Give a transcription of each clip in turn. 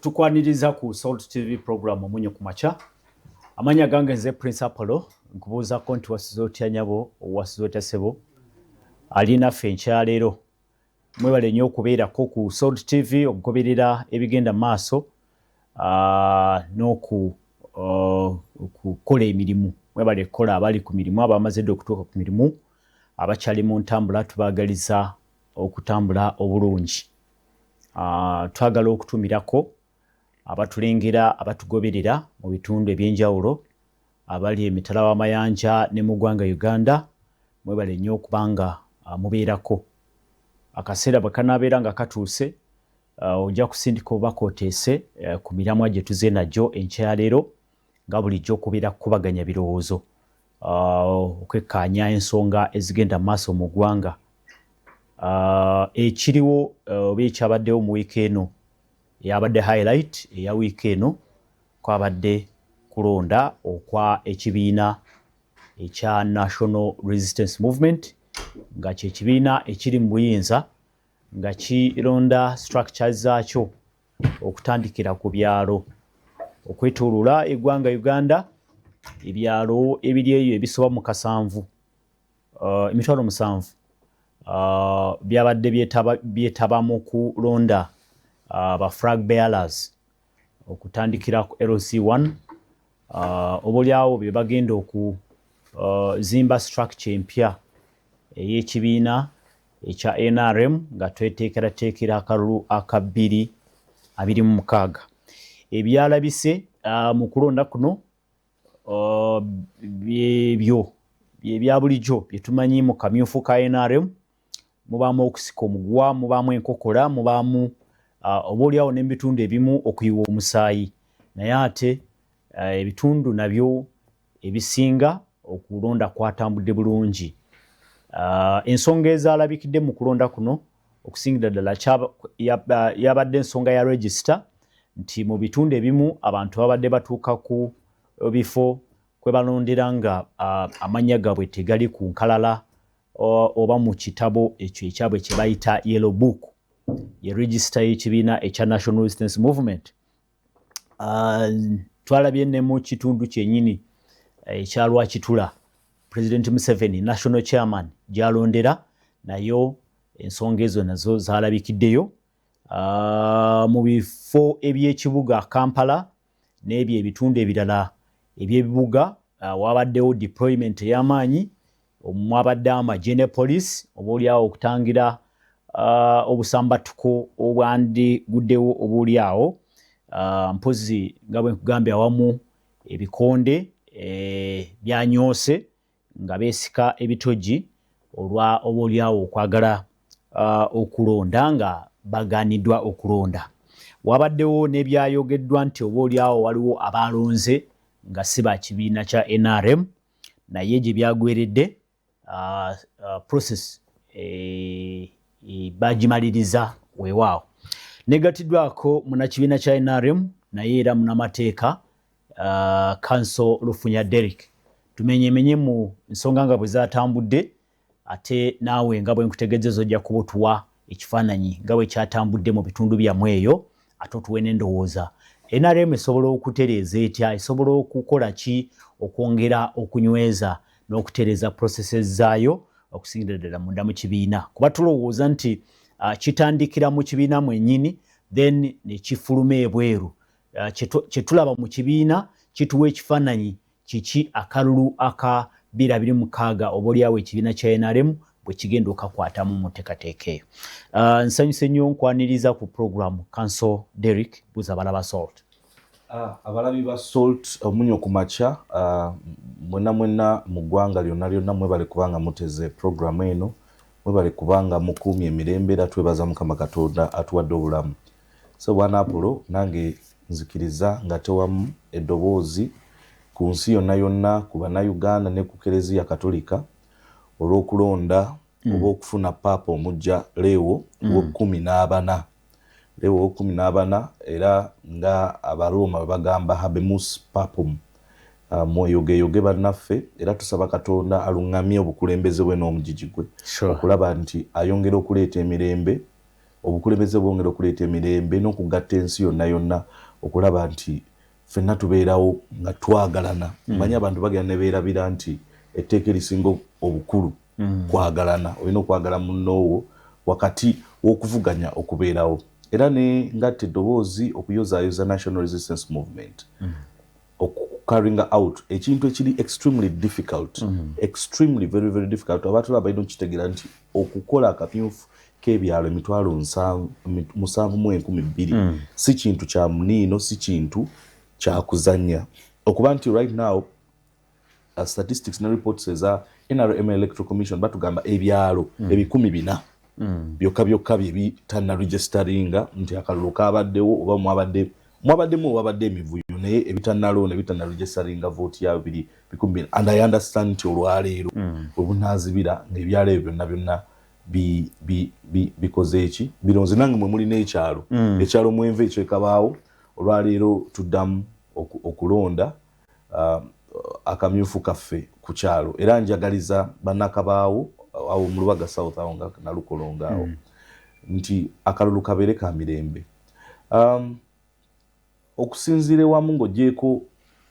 Tukwaniriza ku Salt TV program omunyo kumacha. Amanya gange nze Prince Apollo nkubuuza ko nti wasizo otya nyabo wasizo otya sebo alina fencha leero mwebale nnyo okubeerako ku Salt TV okugoberera ebigenda maaso n'okukola emirimu mwebale kukola abali ku mirimu abamaze dde okutuuka ku mirimu abakyali mu ntambula tubaagaliza okutambula obulungi. Twagala okutumirako abatulengera abatugoberera mu bitundu ebyenjawulo abali emitala w'amayanja ne mu ggwanga Uganda mwebale nnyo okubanga mubeerako. Akaseera bwe kanaabeera nga katuuse ojja kusindika obubaka oteese ku miramwa gye tuze nagyo enkya ya leero nga bulijjo okubeera kukubaganya birowoozo okwekkaanya ensonga ezigenda maaso mu ggwanga. Ekiriwo oba ekyabaddewo mu wiiki eno yabadde highlight eya wiiki eno kwabadde kulonda okwa ekibiina ekya National Resistance Movement nga kye kibiina ekiri mu buyinza nga kironda structures zaakyo okutandikira ku byalo okwetooloola eggwanga Uganda ebyalo ebiri eyo ebisoba mu kasanvu emitwalo 7 byabadde byetaba mu kulonda ba flag bearers okutandikira ku LC1 obolyawo bye bagenda okuzimba structure empya ey'ekibiina ekya NRM nga tweteekerateekera akalulu aka 2026. Ebyalabise mu kulonda kuno byebyo bya bulijjo bye tumanyi mu kamyufu ka NRM mubaamu okusika omuguwa mubaamu enkokola mubaamu oboolyawo n'ebitundu ebimu okuyiwa omusaayi naye ate ebitundu nabyo ebisinga okulonda kwatambudde bulungi. Ensonga ezaalabikidde mu kulonda kuno okusingira ddala yabadde ensonga ya register nti mu bitundu ebimu abantu babadde batuuka ku bifo kwe balondera nga amannya gaabwe tegali ku nkalala oba mu kitabo ekyo ekyabwe kye bayita yellow book ye register y'ekibiina ekya National Resistance Movement. Twalabye ne mu kitundu kyennyini ekya Lwakitula President Museveni National Chairman gyalondera nayo ensonga ezo nazo zaalabikiddeyo. Mu bifo eby'ekibuga Kampala n'ebyo ebitundu ebirala eby'ebibuga wabaddewo deployment ey'amaanyi omwabadde amagye ne police oboolyawo okutangira obusambatuko obwandiguddewo oboolyawo mpozi nga bwe nkugambye awamu ebikonde byanyoose nga beesika ebitogi olwa oboolyawo okwagala okulonda nga bagaaniddwa okulonda. Wabaddewo n'ebyayogeddwa nti oboolyawo waliwo abalonze nga si ba kibiina kya NRM naye gye byagweredde process bagimaliriza weewaawo. Negatiddwako munnakibiina kya NRM naye era munnamateeka Council Lufunya Derrick tumenyemenye mu nsonga nga bwe zaatambudde ate naawe nga bwe nkutegeezeza ojja kuba otuwa ekifaananyi nga bwe kyatambudde mu bitundu byammwe eyo ate otuwe n'endowooza. NRM esobola okutereeza etya esobola okukola ki okwongera okunyweza n'okutereeza processes zaayo okusingira ddala munda mu kibiina kuba tulowooza nti kitandikira mu kibiina mwennyini then ne kifuluma ebweru. Kye tulaba mu kibiina kituwa ekifaananyi kiki akalulu aka 2026 oboolyawo ekibiina kya NRM bwe kigenda okakwatamu mu nteekateeka eyo. Nsanyuse nnyo nkwaniriza ku program Council Derrick buuza abalaba Salt. Abalabi ba Salt omunyo ku makya mwenna mu ggwanga lyonna mwebale kubanga muteze programu eno mwebale kubanga mukuumye emirembe era twebaza Mukama Katonda atuwadde obulamu. So Bwana Apollo nange nzikiriza nga tewamu eddoboozi ku nsi yonna ku bannayuganda ne ku Eklezia Katolika olw'okulonda oba okufuna paapa omujja Leo w'okumin'abana. Leo w'okumin'abana era nga Abaroma bwe bagamba habemus papum mweyogeyoge bannaffe era tusaba Katonda aluŋŋamye obukulembeze bwe n'omugigi gwe okulaba nti ayongera okuleeta emirembe obukulembeze bwongera okuleeta emirembe n'okugatta ensi yonna okulaba nti ffenna tubeerawo nga twagalana. Manyi abantu bagenda ne beerabira nti etteeka erisinga obukulu kwagalana, olina okwagala munnoowo wakati w'okuvuganya okubeerawo. Era ne ngatta eddoboozi okuyozaayoza National Resistance Movement, carrying out ekintu ekiri extremely difficult, extremely very very difficult. Abantu balina okitegeera nti okukola akamyufu k'ebyalo 7,12 si kintu kya muniino, si kintu kya kuzannya. Okuba nti right now statistics ne reports eza NRM Electoral Commission batugamba ebyalo 400 byokka bye bitanna registeringa nti akalulu kabaddewo oba mwabadde emivuyo naye ebitannalonda bitanna registeringa vote yaabwe biri 10,000. And I understand nti olwaleero obunaazibira ng'ebyalo ebyo byonna bikoze eki bironze. Nange mwe mulina ekyalo ekyalo mwenva ekyo ekabaawo olwaleero tuddamu okulonda akamyufu kaffe ku kyalo. Era njagaliza bannakabaawo awo mu Lubaga South awo nga Nalukolonga awo nti akalulu kabeere ka mirembe. Okusinziira wamu ng'ogyeko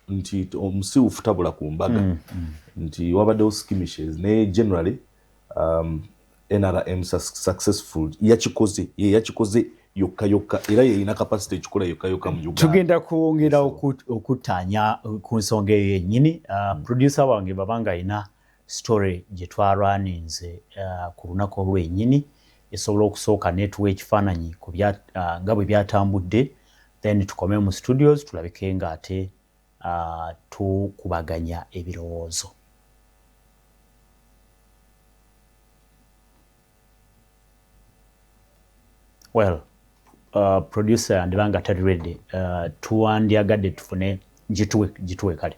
nti omusiiwufu tabula ku mbaga nti wabaddewo skirmishes naye generally NRM successful yakikoze yokka era yeyina capacity ekikola yokka mu Uganda. Tugenda kwongera okutaanya ku nsonga eyo yennyini. Producer wange babanga ayina story gye twarwaninze ku lunaku olwennyini esobola okusooka netuwa ekifaananyi nga bwe byatambudde, then tukome mu studios tulabike nga ate tukubaganya ebirowoozo. Well, producer andibanga tali ready, tuwandyagadde tufune gituwe kale.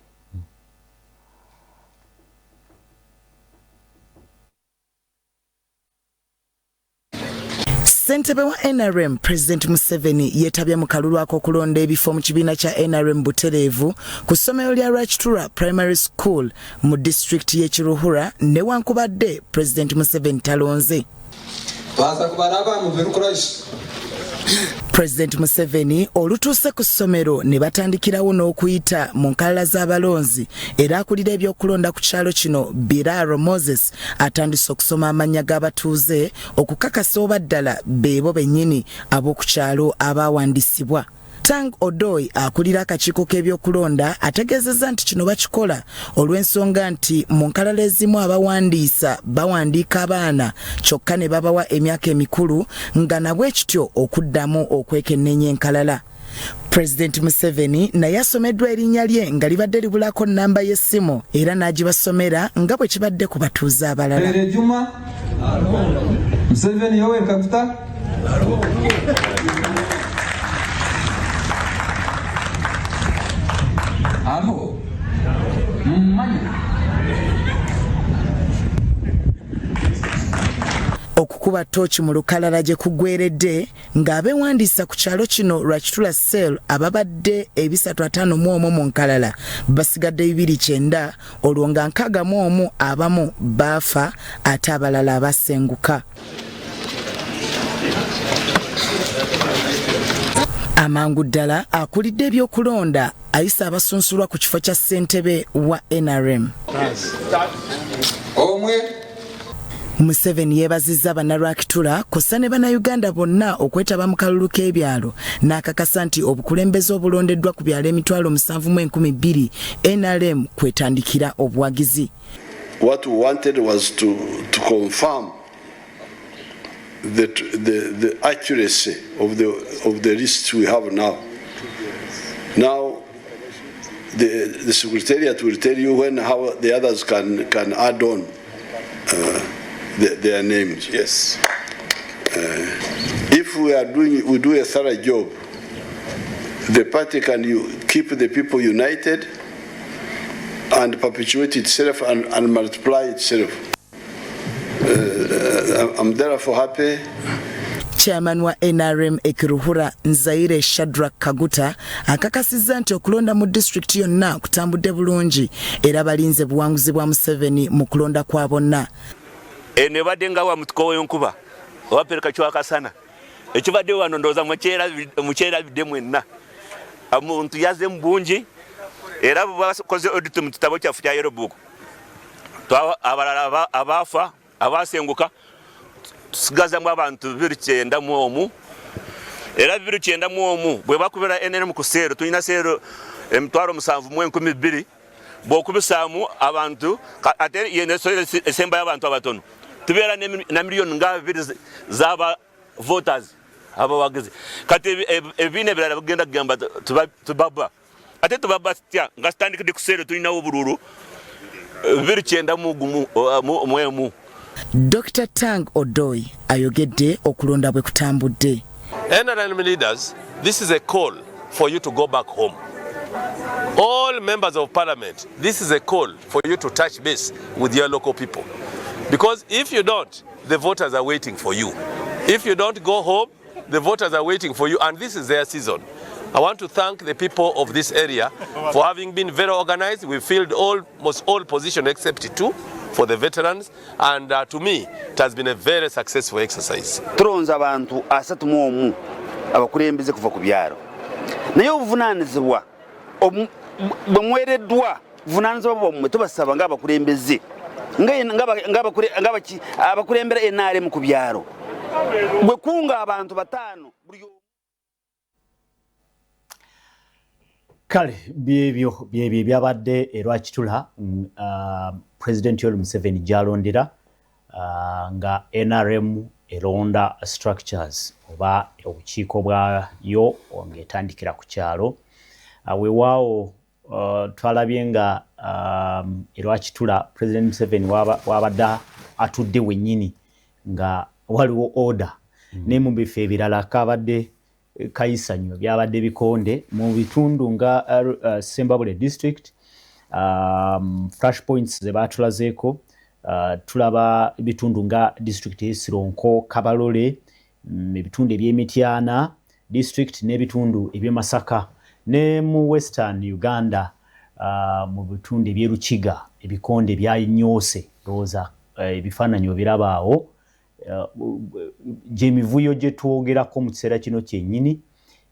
Ssentebe wa NRM President Museveni yetabye mu kalulu ak'okulonda ebifo mu kibiina kya NRM Butereevu ku ssomero lya Rachtura Primary School mu district y'e Kiruhura newankubadde President Museveni talonze. President Museveni olutuuse ku ssomero ne batandikirawo n'okuyita mu nkalala z'abalonzi era akulira ebyokulonda ku kyalo kino Biraro Moses atandise okusoma amannya g'abatuuze okukakasa oba ddala beebo bennyini ab'oku kyalo abaawandisibwa. Tang Odoi akulira akakiiko k'ebyokulonda ategeezezza nti kino bakikola olw'ensonga nti mu nkalala ezimu abawandiisa bawandiika abaana kyokka ne babawa emyaka emikulu nga nabwe kityo okuddamu okwekennenya enkalala. President Museveni naye asomeddwa erinnya lye nga libadde libulako nnamba y'essimu era n'agibasomera nga bwe kibadde ku batuuze abalala. Museveni yowe kakuta okukuba tooki mu lukalala gye kugweredde ng'abeewandiisa ku kyalo kino Rachtura Cell ababadde 351 mu nkalala basigadde 209 olwo nga 61 abamu baafa ate abalala abasenguka. Amangu ddala akulidde ebyokulonda ayisa abasunsulwa ku kifo kya ssentebe wa NRM. Museveni yeebazizza bannarwakitula kosa ne bannayuganda bonna okwetaba mu kalulu k'ebyalo n'akakasa nti obukulembeze obulondeddwa ku byalo 7,12,000 NRM kwetandikira obuwagizi. What we wanted was to confirm the accuracy of the lists we have now. Now, the Secretariat will tell you how the others can add on their names. Yes. If we do a thorough job, the party can keep the people united and perpetuate itself and multiply itself. I'm therefore happy. Chairman wa NRM Ekiruhura Nzaire Shadrack Kaguta akakasizza nti okulonda mu district yonna kutambudde bulungi era balinze buwanguzi bwa Museveni mu kulonda kwa bonna. Ne badde nga wa mutuko w'enkuba owapereka kyakasana ekibadde wano ndowooza mukyerabidde mwenna omuntu yazze mu bungi era bwakoze audit mu kitabo kyaffe kya Yellow Book abalala abaafa abaasenguka tusigazamu abantu 291 era 291 bwe bakubira NRM ku seero tulina seero emitwalo 7,12 bw'okubisaamu abantu ate esemba y'abantu abatono tubeera na miliyoni nga 2 z'aba voters abawagizi kati ebibiina ebirala bigenda kugamba tubaba ate tubaba tutya nga sitandikidde ku seero tulinawo obululu 291 Dr. Tang Odoi ayogedde okulonda bwe kutambudde. NRM leaders, this is a call for you to go back home. All members of parliament, this is a call for you to touch base with your local people. Because if you don't, the voters are waiting for you. If you don't go home, the voters are waiting for you, and this is their season. I want to thank the people of this area for having been very organized. We filled almost all positions except 2 for the veterans, and to me, it has been a very successful exercise. Tulonza abantu 31 abakulembeze kuva ku byalo. Naye obuvunaanyizibwa bwe mwereddwa buvunaanyizibwa bw'ommwe tubasaba ng'abakulembeze abakulembera NRM ku byalo bwe kunga abantu 5 buli kale byebyo byabadde erwakitula President Yoweri Museveni gyalondera nga NRM eronda structures oba obukiiko bwayo ng'etandikira ku kyalo weewaawo twalabye nga erwakitula President Museveni wabadde atudde wennyini nga waliwo order ne mu bifo ebirala kabadde kayisanyo byabadde bikonde mu bitundu nga Sembabule district flash points ze batulazeeko tulaba ebitundu nga district y'Esironko Kabalole ebitundu eby'Emityana district n'ebitundu eby'Masaka ne mu Western Uganda mu bitundu eby'Erukiga ebikonde byayinyoose ndowooza ebifaananyi obirabaawo gy'emivuyo gye twogerako mu kiseera kino kyennyini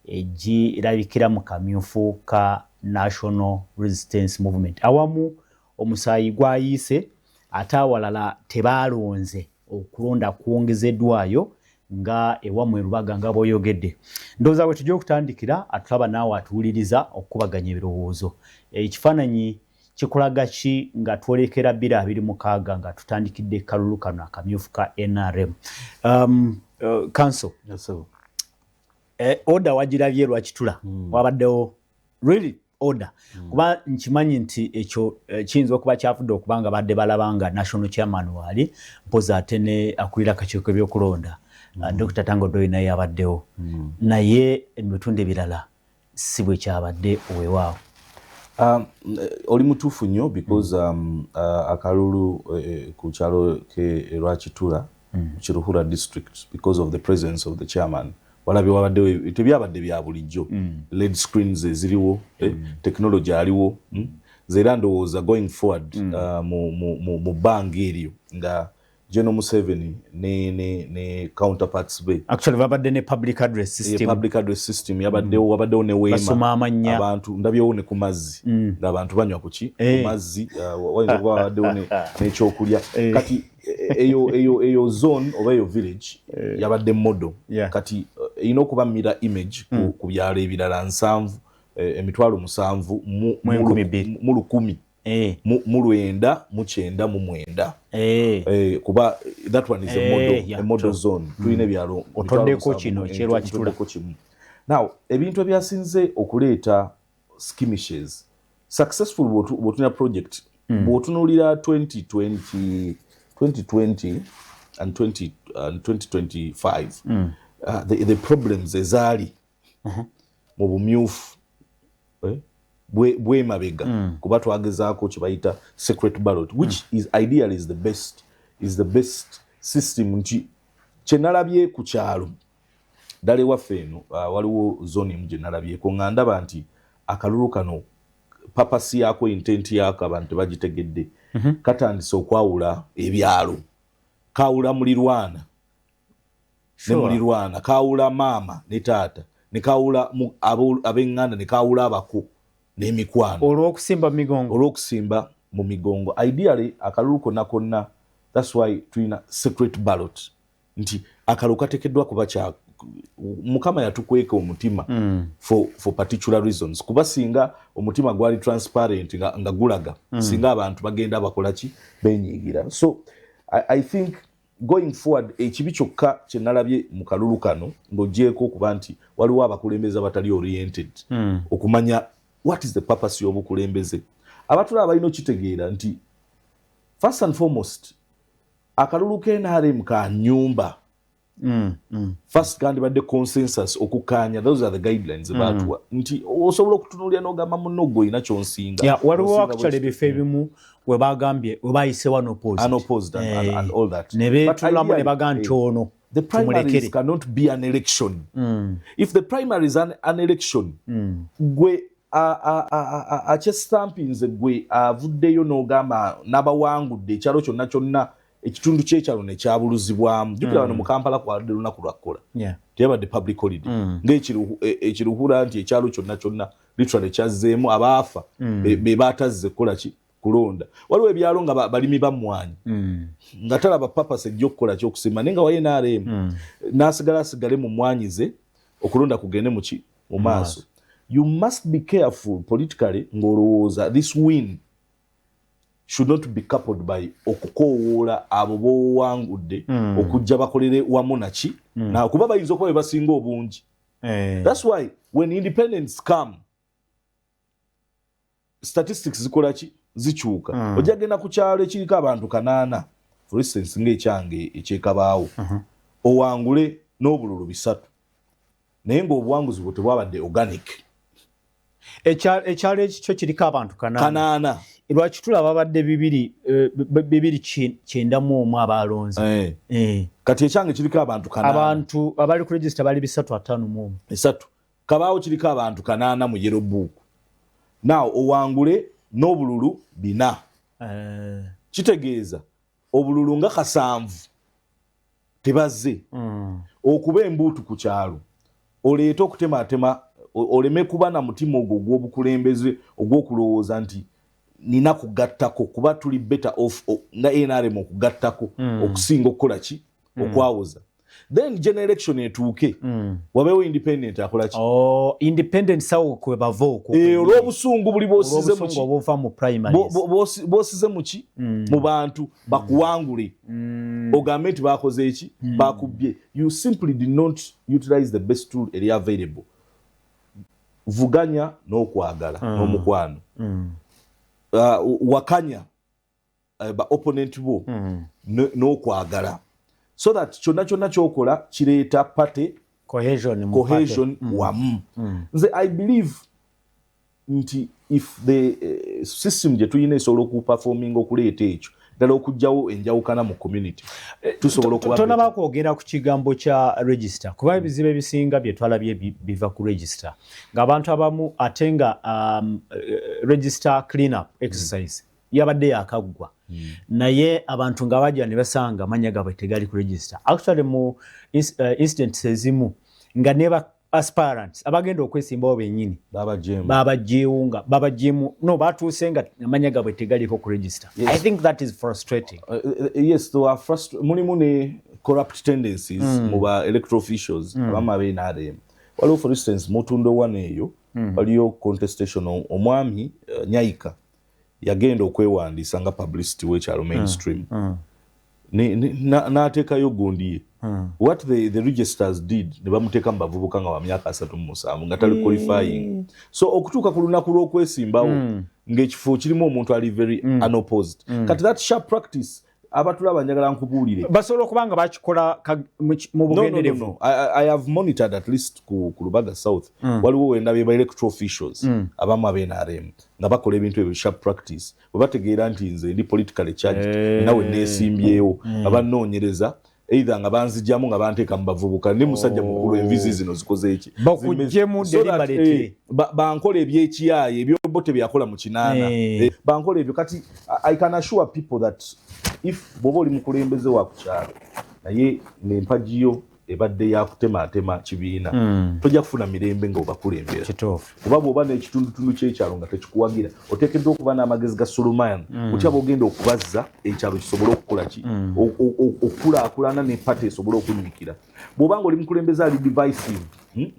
egirabikira mu kamyufu ka National Resistance Movement awamu omusaayi gwayiise ate awalala tebaalonze okulonda kwongezeddwayo nga ewamu erubaga nga bw'oyogedde ndowooza bwe tujja okutandikira atulaba naawe atuwuliriza okukubaganya ebirowoozo ekifaananyi kikulaga ki nga twolekera 2026 nga tutandikidde kalulu kano akamyufu ka NRM council order wagirabye lwakitula wabaddewo really order kuba nkimanyi nti ekyo kiyinza okuba kyafudde okubanga badde balabanga national chairman wali mpozi ate ne akulira akakiiko ebyokulonda Dr. Tang Odoi naye abaddewo naye ebitundu ebirala si bwe kyabadde owewaawo. Oli mutuufu nnyo because akalulu ku kyalo ke Rwakitula Kiruhura district because of the presence of the chairman walabye wabaddewo tebyabadde bya bulijjo LED screens ziriwo technology aliwo zera ndowooza going forward mu banga eryo nga General Museveni ne counterparts be actually wabadde ne public address system wabaddewo ne weema abantu ndabyewo ne ku mazzi ng'abantu banywa ku mazzi wayinza kuba wabaddewo n'ekyokulya kati eyo zone oba eyo village yabadde model kati erina okuba mirror image ku byalo ebirala 7 emitwalo 7 mu 10 mu 9 mu 9 mu 9 kuba that one is a model zone tulina ebyalo otoddeko kino ekyerwakitula now ebintu ebyasinze okuleeta skirmishes successful bwotulina project bwotunuulira 2020 and 2025 the problems ezaali mu bumyufu bwe mabega kuba twagezaako kye bayita secret ballot which is ideally is the best system nti kye nalabye ku kyalo ddala ewaffe eno waliwo zone emu gye nalabyeko nga ndaba nti akalulu kano papasi yaako intent yaako abantu tebagitegedde katandise okwawula ebyalo kawula mulirwana ne mulirwana kawula mama ne taata ne kawula abenganda ne kawula abako n'emikwano olw'okusimba mu migongo ideally akalulu konna that's why tulina secret ballot nti akalulu kateekeddwa kuba kya mukama yatukweka omutima for particular reasons kuba singa omutima gwali transparent nga gulaga singa abantu bagenda bakola ki benyigira so I think going forward ekibi kyokka kye nalabye mu kalulu kano ng'ogyeko okuba nti waliwo abakulembeze abatali oriented okumanya what is the purpose y'obukulembeze abatulaba balina okitegeera nti first and foremost akalulu k'NRM ka nyumba first kandi badde consensus okukanya those are the guidelines batuwa nti osobola okutunuulira n'ogamba munno gwe olina kyonsinga waliwo actually ebifo ebimu we bagambye we bayise unopposed and all that ne beetulamu ne baga nti ono the primaries cannot be an election if the primary is an election gwe akyestampinze gwe avuddeyo n'ogamba n'abawangudde ekyalo kyonna ekitundu ky'ekyalo ne kyabuluzibwamu jjukira wano mu Kampala kwadde lunaku lwakkola teyabadde public holiday ng'ekiruhura nti ekyalo kyonna literally kyazzeemu abaafa be baatazze kukola ki kulonda waliwo ebyalo nga balimi bammwanyi nga talaba papasi ejja okukola ky'okusimba naye nga wa NRM n'asigale mu mmwanyi ze okulonda kugende mu maaso you must be careful politically ng'olowooza this win should not be coupled by okukoowoola abo b'owangudde okujja bakolere wamu naki na kuba bayinza okuba bebasinga obungi that's why when independence come statistics zikola ki zikyuka ojja genda ku kyalo ekiriko abantu 8 for instance ng'ekyange ekyekabaawo owangule n'obululu 3 naye ng'obuwanguzi bwe tebwabadde organic ekyalo ekikyo kiriko abantu 8 lwaki tulaba babadde 291 abalonzi kati ekyange kiriko abantu 8 abantu abali ku register bali 353 kabaawo kiriko abantu 8 mu yellow book now owangule n'obululu 4 kitegeeza obululu nga 7 tebazze okuba embuutu ku kyalo oleeta okutematema oleme kuba na mutima ogwo gw'obukulembeze ogw'okulowooza nti nina kugattako kuba tuli better off nga NRM okugattako okusinga okukola ki okwawoza then general election etuuke wabeewo independent akola ki independent sawo kwe bavo olw'obusungu buli bw'osize mu ki obuva mu primaries bw'osize mu ki mu bantu bakuwangule ogambe nti bakoze eki bakubbye you simply did not utilize the best tool eri available vuganya n'okwagala n'omukwano wakanya ba opponent bo n'okwagala so that kyonna kyokola kireeta party cohesion wamu nze I believe nti if the system gye tulina esobola okuperforming okuleeta ekyo ddala okugjawo enjawukana mu community tusobola okuba tonaba kwogera ku kigambo kya register kuba ebizibu ebisinga bye twalabye biva ku register ng'abantu abamu ate nga register clean up exercise yabadde yakaggwa naye abantu nga bajja ne basanga amanya gaabwe tegali ku register actually mu incidents ezimu nga neba aspirants abagenda okwesimbawo bennyini babajeewunga babajeemu no batuuse nga amanya gaabwe tegaliko ku register I think that is frustrating yes there are mulimu ne corrupt tendencies mu ba electoral officials abamu ab'NRM waliwo for instance mutundo wane eyo waliyo contestation omwami Nyaika yagenda okwewandiisa nga publicity w'ekyalo mainstream n'ateekayo gundi what the registers did ne bamuteeka mu bavubuka nga wa myaka 37 nga tali qualifying so okutuuka ku lunaku lw'okwesimbawo ng'ekifo kirimu omuntu ali very unopposed kati that sharp practice abatulaba njagala nkubuulire basobola okuba nga bakikola mu bugenderevu I have monitored at least ku Lubaga South waliwo wendabye ba electoral officials abamu ab'NRM nga bakola ebintu ebyo sharp practice bwe bategeera nti nze ndi politically charged nawe neesimbyewo abanoonyereza either nga banzijjamu nga banteeka mu bavubuka ndi musajja mukulu envizi zino zikoze eki bakuggyemu deliberately bankola ebyekiyaaye ebyobo tebyakola mu kinaana bankola ebyo kati I can assure people that if bwoba oli mukulembeze wa ku kyalo naye ng'empagiyo ebadde yakutematema kibiina tojja kufuna mirembe nga obakulembera kuba bw'oba n'ekitundutundu ky'ekyalo nga tekikuwagira oteekeddwa okuba n'amagezi ga Solomon kutya bw'ogenda okubazza ekyalo kisobole okukola ki okulaakulana ne pati esobole okunyikira bw'oba nga oli mukulembeze ali divisive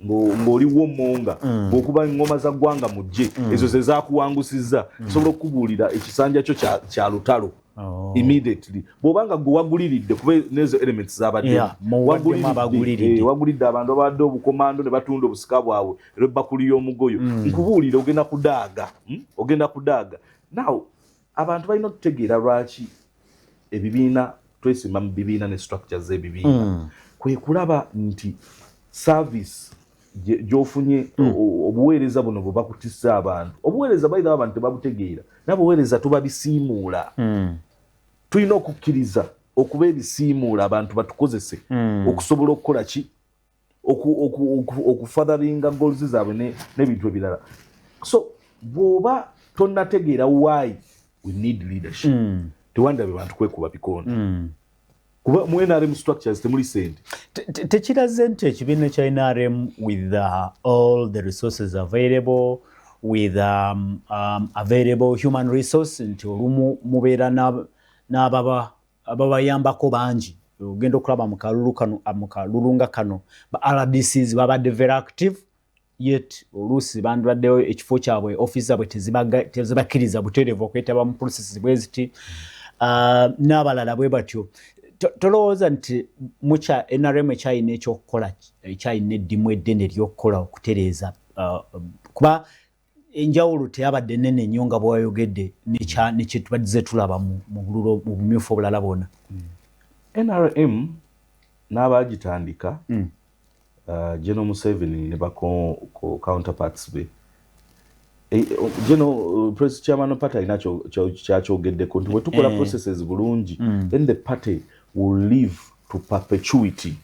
ng'oliwo monga ng'okuba engoma za ggwanga mu ggye ezo ze zaakuwangusizza zisobola okukubuulira ekisanja kyo kya lutalo immediately bw'obanga gwe waguliridde kuba n'ezo elements zabadde wagulidde abantu abadde obukomando ne batunda obusika bwabwe era ebbakuli y'omugoyo nkubuulira ogenda kudaaga now abantu balina okutegeera lwaki ebibiina twesimba mu bibiina ne structures z'ebibiina kwe kulaba nti service gy'ofunye obuweereza buno bwe bakutisa abantu obuweereza bayita abantu tebabutegeera n'abuweereza tubabisiimuula tulina okukkiriza okuba ebisiimuula abantu batukozese okusobola okukola ki okufadharinga goals zaabwe n'ebintu ebirala so bw'oba tonnategeera why we need leadership tewandabye bantu kwekuba bikondo kuba mu NRM structures temuli sente tekiraze nti ekibiina kya NRM with all the resources available with available human resource nti olumu mubeera ababayambako bangi ogenda okulaba mu kalulu nga kano ba RDCs babadde very active yet oluusi bandibaddeyo ekifo kyabwe office zaabwe tezibakkiriza butereevu okwetaba mu processes bwe ziti n'abalala bwe batyo tolowooza nti mucha NRM ekyayina ekyokukola ekyayina eddimu eddene ery'okukola okutereeza kuba enjawulo teyabadde nene nnyo nga bw'ayogedde ne kye tubadde tulaba mu bumyufu obulala bwonna NRM n'abaagitandika General Museveni ne counterparts be President Chairman of Party alina kyakyogeddeko nti bwe tukola processes bulungi then the party will live to perpetuity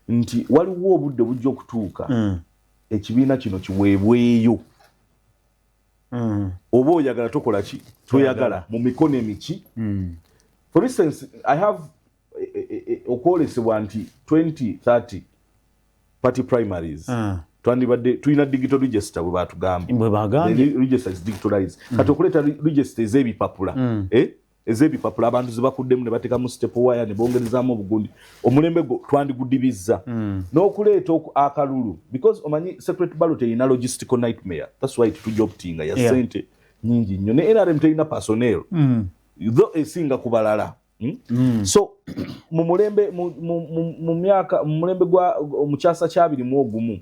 nti waliwo obudde bujja okutuuka ekibiina kino kiweebweyo oba oyagala tokola ki toyagala mu mikono emiki for instance I have okwolesebwa nti 2030 party primaries twandibadde tulina digital register bwe batugamba register is digitalized kati okuleeta register ez'ebipapula ez'ebipapula abantu zebakuddemu ne bateekamu step wire ne bongerezaamu obugundi omulembe gwo twandigudibizza n'okuleeta akalulu because omanyi secret ballot erina logistical nightmare that's why tujja obutinga ya ssente nyingi nnyo ne NRM terina personnel though esinga ku balala so mu mulembe mu myaka mu mulembe gwa omukyasa kya 21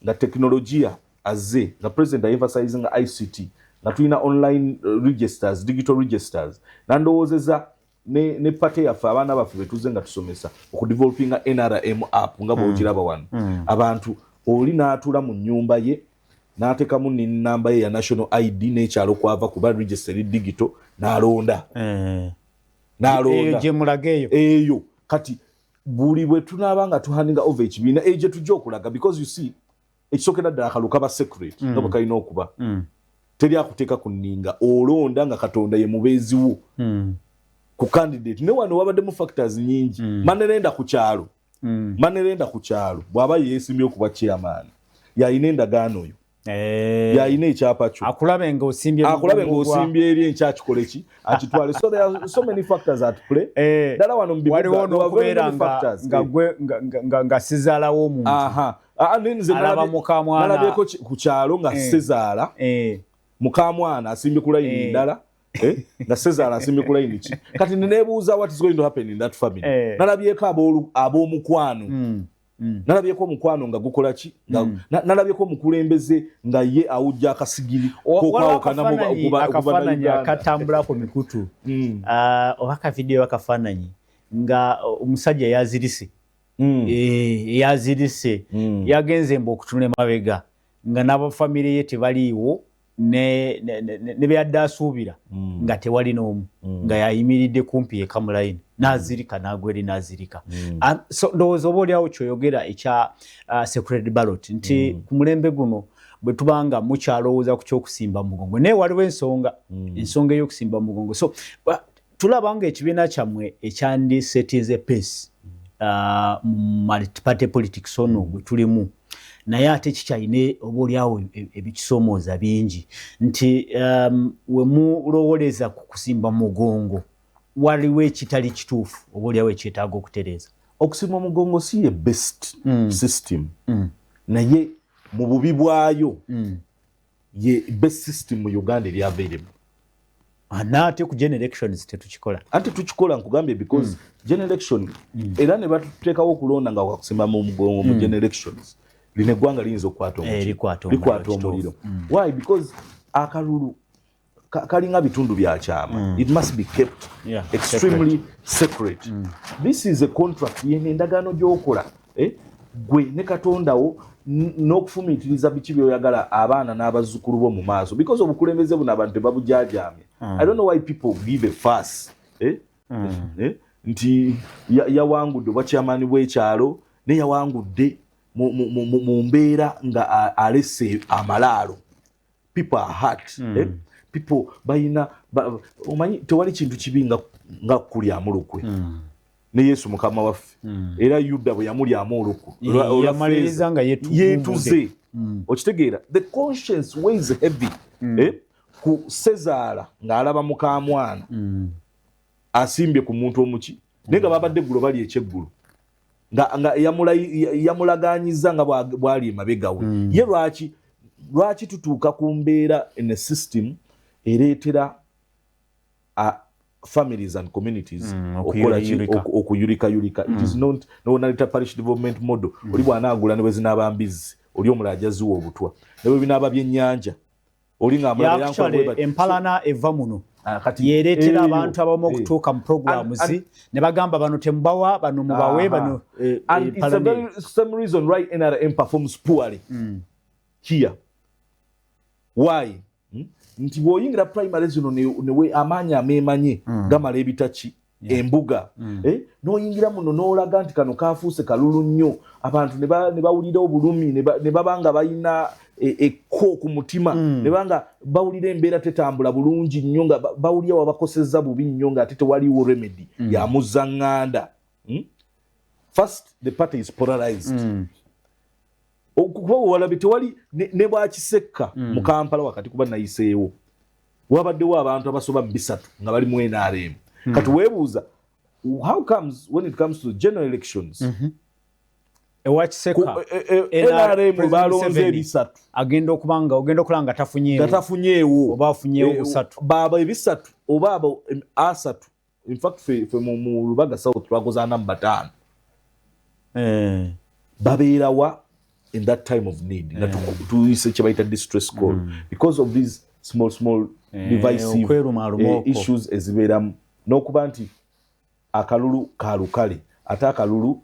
nga teknolojia azze nga president emphasizing ICT nga tulina online registers digital registers nandowoozeza ne party yaffe abaana baffe betuze nga tusomesa okudevelopinga NRM app nga bw'okiraba wano abantu oli n'atuula mu nnyumba ye n'ateekamu n'ennamba ye ya national ID n'ekyalo kwava kuba register digital n'alonda eyo kati buli bwe tunaaba nga tuhandinga over ekibiina ejo tujja okulaga because you see ekisookera ddala akalu kaba secret nga bwe kalina okuba teri akuteeka ku nninga olonda nga Katonda ye mubeezi wo ku candidate ne wano wabaddemu factors nyingi manerenda ku kyalo bw'aba yeesimbye okuba chairman yayina endagaano oyo yayina ekyapa kyo akulabe ng'osimbye eri enkyakikole ki akitwale so there are so many factors at play ddala wano mu waliwo n'okubeera nga sizaalawo omuntu nalabyeko ku kyalo nga sezaala mukamwana asimbye ku layini ndala nga sezaala asimbye ku layini ki kati neneebuuza what is going to happen in that family nalabyeko ab'omukwano nalabyeko omukwano nga gukola ki nalabyeko omukulembeze nga ye awujja akasigiri akafaananyi akatambula ku mikutu oba akavidiyo akafaananyi nga omusajja yazirise yagenze mbu okutunula emabega nga n'abafamire ye tebaliiwo ne byadde asuubira nga tewali n'omu nga yayimiridde kumpi ekamulayini n'azirika n'agweri n'azirika so ndowooza oba oliawo kyoyogera ekya secret ballot nti ku mulembe guno bwe tubanga mukyalowooza ku kyokusimba mugongo naye waliwo ensonga ey'okusimba mugongo so tulaba nga ekibiina kyammwe ekyandisetinze pace multi-party politics ono gwe tulimu naye ate kikyayine obaoliawo ebikisomooza bingi nti we mulowoleza ku kusimba mugongo waliwo ekitali kituufu obaoliawo ekyetaaga okutereeza. Okusimba mugongo si ye best system naye mu bubi bwayo ye best system mu Uganda eri available. Naate ku general elections tetukikola. Ate tukikola nkugambye because general election era ne batuteekawo okulonda nga wakusimba mu mugongo mu general elections line eggwanga liyinza okukwata omuliro. Why? Because akalulu kalinga bitundu bya kyama. It must be kept extremely secret. This is a contract yene endagaano gy'okola gwe ne Katondawo n'okufumiitiriza biki byoyagala abaana n'abazzukulu bo mu maaso because obukulembeze buno abantu tebabujaajamye. I don't know why people give a fuss nti yawangudde oba chairman bw'ekyalo ne yawangudde mu mbeera nga alese amalaalo. People are hurt. People bayina omanyi tewali kintu kibi nga kulyamu lukwe ne Yesu mukama waffe era Yuda bwe yamulyamu olukwe yamaliriza nga yetuze okitegeera the conscience weighs heavy ku Sezaala ng'alaba mukamwana asimbye ku muntu omuki naye nga babadde eggulo bali ekyeggulu nga yamulaganyiza nga bwali emabegawe ye lwaki tutuuka ku mbeera in a system ereetera families and communities okuyulika. It is not no parish development model. Oli bw'anaagula ne bwe zinaaba mbizi oli omulala ajaziwa obutwa ne bwe binaaba byennyanja oli ng'amulala yankola empalana eva muno yereetera abantu abamu okutuuka mu programs ne bagamba bano temubawa bano mubawe bano. And it's a very same reason right NRM performs poorly here. Why? Nti bw'oyingira primary zino newe amaanyi ameemanye gamala ebitaki embuga n'oyingira muno n'olaga nti kano kafuuse kalulu nnyo abantu ne bawulira obulumi ne baba nga balina ekko ku mutima ne banga bawulira embeera tetambula bulungi nnyo nga bawulira wabakosezza bubi nnyo nga ate tewaliwo remedy ya muzzaŋŋanda. First the party is polarized. Okuba walabe tewali ne bwakisekka mu Kampala wakati kuba nayiseewo wabaddewo abantu abasoba 3 nga bali mu NRM. Kati weebuuza how comes when it comes to general elections ewakisekka NRM balonze 3 agenda okulanga tafunyeewo oba afunyeewo 3 baba 3 oba abo 3. In fact fe mu Lubaga South twakoza namba 5 babeerawa in that time of need to such a distress call because of these small divisive issues ezibera n'okuba nti akalulu kalukale ate akalulu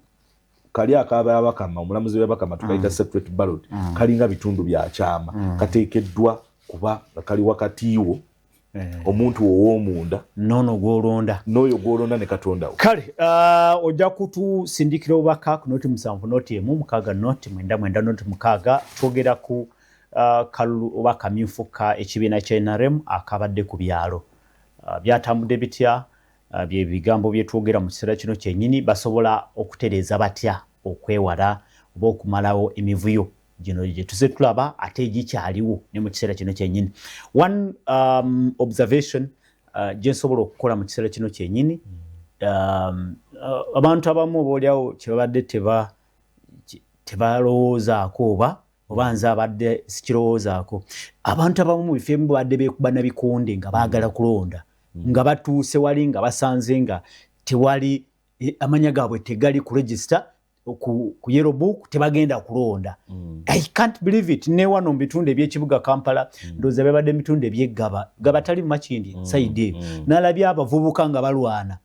kali akaba abakama omulamuzi w'abakama tukaita separate ballot kalinga bitundu bya kyama kateekeddwa kuba kali wakatiiwo omuntu ow'omunda n'oyo gw'olonda ne Katonda kale ojja kutusindikira obubaka ku noti 7 noti 1 6 noti 9 noti 6 twogera ku kalulu oba kamyufu ka ekibiina kya NRM akabadde ku byalo byatambudde bitya bye bigambo bye twogera mu kiseera kino kyennyini basobola okutereeza batya okwewala oba okumalawo emivuyo gino gye tuze tulaba ate egikyaliwo ne mu kiseera kino kyennyini. One observation gye nsobola okukola mu kiseera kino kyennyini abantu abamu obaoliawo kyebabadde tebalowoozaako oba nze abadde sikirowoozaako abantu abamu mu bifo ebimu babadde beekuba na bikonde nga baagala kulonda nga batuuse wali nga basanze nga tewali amanya gaabwe tegali ku register ku yellow book tebagenda kulonda. I can't believe it. Ne wano mu bitundu eby'ekibuga Kampala ndowooza babadde mu bitundu eby'eggaba tali mu Makindi side n'alabye abavubuka nga balwana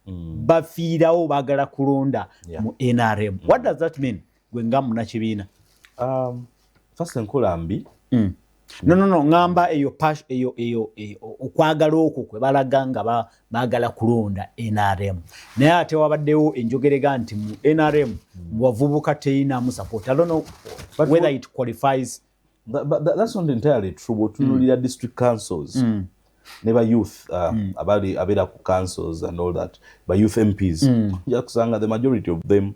bafiirawo baagala kulonda mu NRM. What does that mean gwe nga munnakibiina? First enkola mbi no ngamba eyo okwagala okwo kwe balaga nga baagala kulonda NRM naye ate wabaddewo enjogerega nti mu NRM wavubuka teyinaamu support. I don't know whether it qualifies. That's not entirely true. Bw'otunuulira district councils ne ba youth abeera ku councils and all that ba youth MPs ojja kusanga the majority of them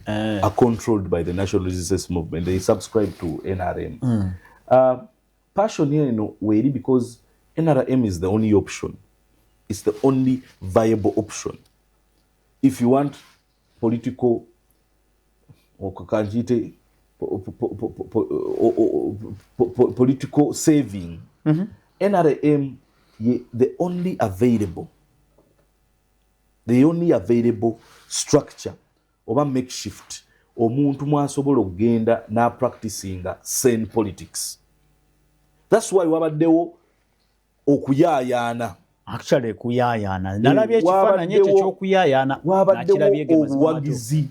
are controlled by the National Resistance Movement. They subscribe to NRM. Passion here, really, because NRM is the only option. It's the only viable option. If you want political political saving, NRM the only available structure oba makeshift omuntu mwasobola okugenda na practicinga sane politics. That's why wabaddewo okuyayana. Actually kuyayana nalabye ekifaananyi ekyo ky'okuyayana wabaddewo obuwagizi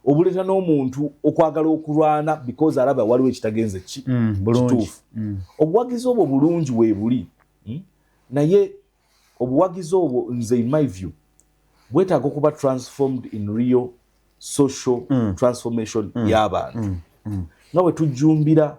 obuleta n'omuntu okwagala okulwana because alaba waliwo ekitagenze kituufu. Obuwagizi obwo bulungi weebuli, naye obuwagizi obwo nze in my view bwetaaga okuba transformed in real social transformation y'abantu. Nga bwe tujjumbira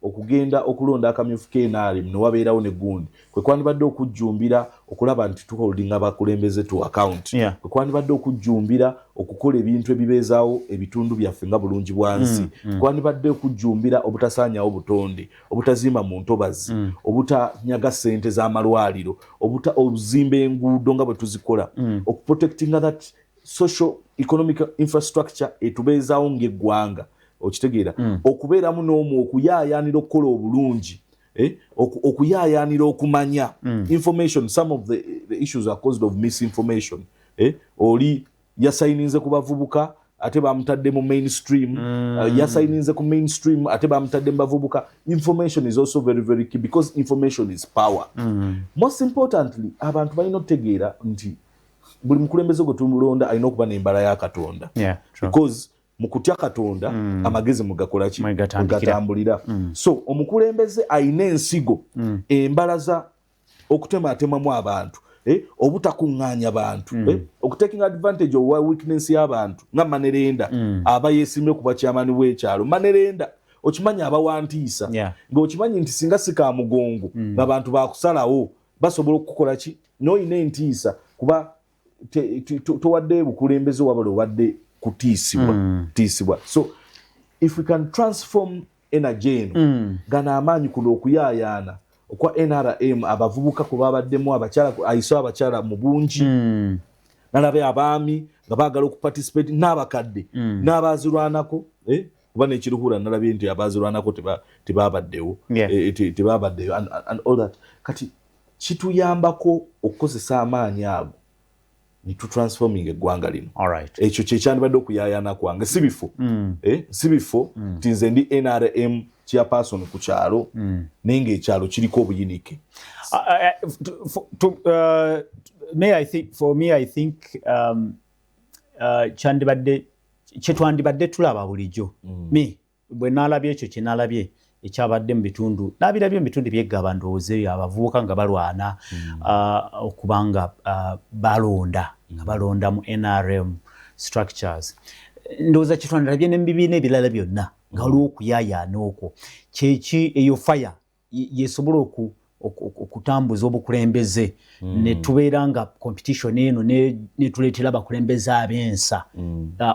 okugenda okulonda akamyufu k'NRM ne wabeerawo ne gundi, kwe kwandibadde okujjumbira okulaba nti tuholdinga abakulembeze tu account, kwe kwandibadde okujjumbira okukola ebintu ebibeezaawo ebitundu byaffe nga bulungi bwansi, kwandibadde okujjumbira obutasaanyawo butonde, obutazimba mu ntobazi, obutanyaga ssente z'amalwaliro, obuzimba enguudo nga bwe tuzikola, okuprotectinga that social economic infrastructure etubeezaawo ng'eggwanga. Okitegeera okubeeramu n'omu okuyaayaanira okukola obulungi, okuyaayaanira okumanya information. Some of the issues are caused of misinformation. Oli yasayininze ku bavubuka ate bamutadde mu mainstream, yasayininze ku mainstream ate bamutadde mu bavubuka. Information is also very, very key because information is power. Most importantly, abantu balina okutegeera nti buli mukulembeze gwe tumulonda alina okuba n'embala ya Katonda, because mu kutya Katonda amagezi mugakola ki mugatambulira. So omukulembeze ayina ensigo embalaza okutematemamu abantu, obutakuŋŋaanya abantu, okutaking advantage of weakness y'abantu nga Manerenda aba yeesimye ku bakyamani w'ekyalo. Manerenda okimanyi abawantiisa, ng'okimanyi nti singa sika mugongo ng'abantu bakusalawo basobola okukola ki n'oyina entiisa kuba towadde bukulembeze wabula owadde kutiisibwa. So if we can transform energy eno gana amaanyi kuno okuyaayaana okwa NRM abavubuka ku babaddemu abakyala ayiso abakyala mu bungi nalabe abaami nga baagala okuparticipate n'abakadde n'abazirwanako kuba nekiruhura nalabye nti abazirwanako tebabaddewo and all that. Kati kituyambako okukozesa amaanyi ago nitu transforming eggwanga lino. Ekyo kyekyandibadde okuyaayana kwange si bifo nti nze ndi NRM chairperson ku kyalo naye ng'ekyalo kiriko obuyinike. I think kyetwandibadde tulaba bulijjo bwe naalabye ekyo kye naalabye ekyabadde mu bitundu n'abirabye mu bitundu byeggaba ndowooza abavubuka nga balwana okubanga balonda mu NRM structures. Ndowooza kyetwandibadde ne mu bibiina ebirala byonna nga waliwo okuyaayaana okwo kyeki eyo fire yesobola okutambuza obukulembeze ne tubeera nga competition eno ne tuleetera abakulembeze ab'ensa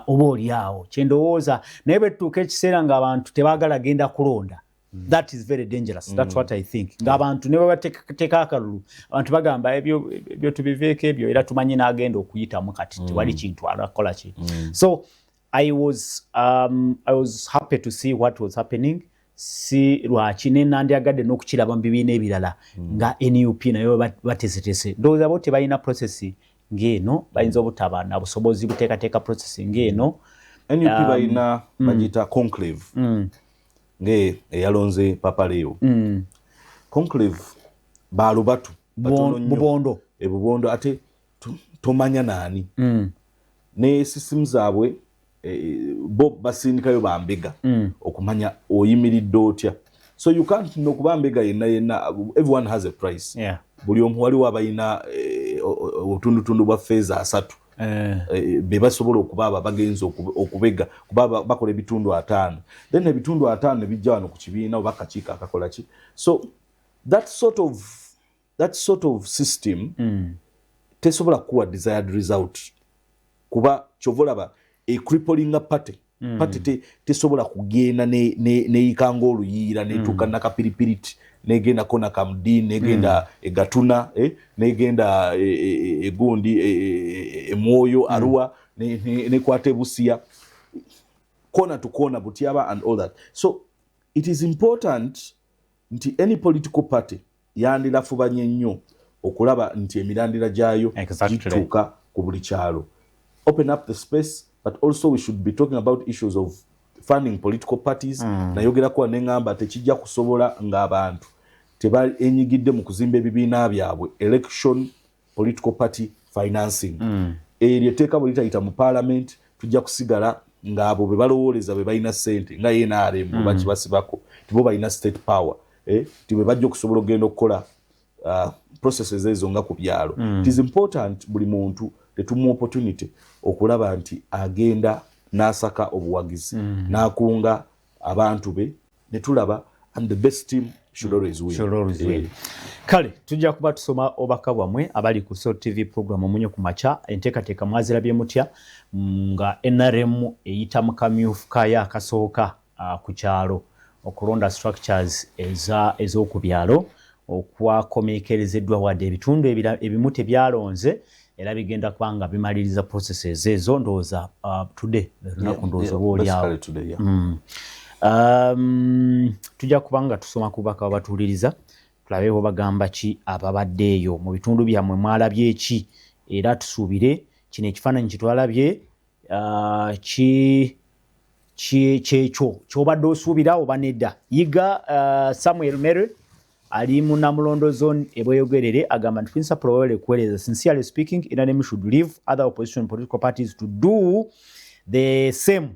oba oliawo kyendowooza. Naye bwe tutuuka ekiseera ng'abantu tebaagala genda kulonda, that is very dangerous. That's what I think. Ng'abantu ne babateeka akalulu abantu bagamba ebyo tubiveeko ebyo era tumanyi n'agenda okuyitamu kati tewali kintu alakola ki. So I was happy to see what was happening. Si lwaki ne nandyagadde n'okukiraba mu bibiina ebirala nga NUP nayo batesetese. Ndowooza bo tebalina process ng'eno, bayinza obutaba na busobozi buteekateeka process ng'eno. NUP balina bagiyita conclave eyalonze Papa Leo. Conclave balubatu bubondo ate tomanya naani ne system zaabwe bo basindikayo bambega okumanya oyimiridde otya. So you can't nokubambega yenna everyone has a price. Buli omu waliwo abalina otundutundu bwa feza asatu be basobola okuba bagenza okubega kuba bakola ebitundu 5, then ebitundu 5 bijja wano ku kibiina oba kakiiko akakola ki. So that sort of system tesobola kuwa desired result kuba kyovolaba crippling party party tesobola kugenda ne ikanga oluyiira netuuka nakapiripiriti negenda kona kamudi negenda egatuna negenda egundi emwoyo Arua nekwata ebusia kona to kona Butiaba and all that. So it is important nti any political party yandira fubanye nnyo okulaba nti emirandira gyayo gituuka ku buli kyalo. Open up the space, but also we should be talking about issues of funding political parties. Nayogera kwa nengamba tekijja kusobola ng'abantu tebali enyigidde mu kuzimba ebibiina byabwe election political party financing. Eryo teeka bwe litayita mu parliament tujja kusigala ng'abo be balowooleza be balina ssente nga NRM bakibasibako tibo balina state power tibe bajja okusobola okugenda okukola processes ezo nga ku byalo. It is important buli muntu tetumu opportunity okulaba nti agenda n'asaka obuwagizi n'akunga abantu be ne tulaba and the best team should always win. Kale tujja kuba tusoma obaka bwamwe abali ku Soul TV program omunyo ku macha enteekateeka mwazirabye mutya nga NRM eyita mu kamyufu kaya akasooka ku kyalo okulonda structures ez'oku byalo okwakomeekerezeddwa wadde ebitundu ebimu tebyalonze era bigenda kubanga bimaliriza processes ezo ndowooza today lunaku ndowooza obaoliawo tujja kubanga tusoma ku baka babatuuliriza tulabe bo bagamba ki ababaddeeyo mu bitundu byammwe mwalabye eki era tusuubire kino ekifaananyi kitwalabye kyekyo kyobadde osuubira oba nedda. Yiga Samuel Mere ali mu Namulondo zone ebweyogerere agamba nti Principal Owele Kuweleza sincerely speaking NRM should leave other opposition political parties to do the same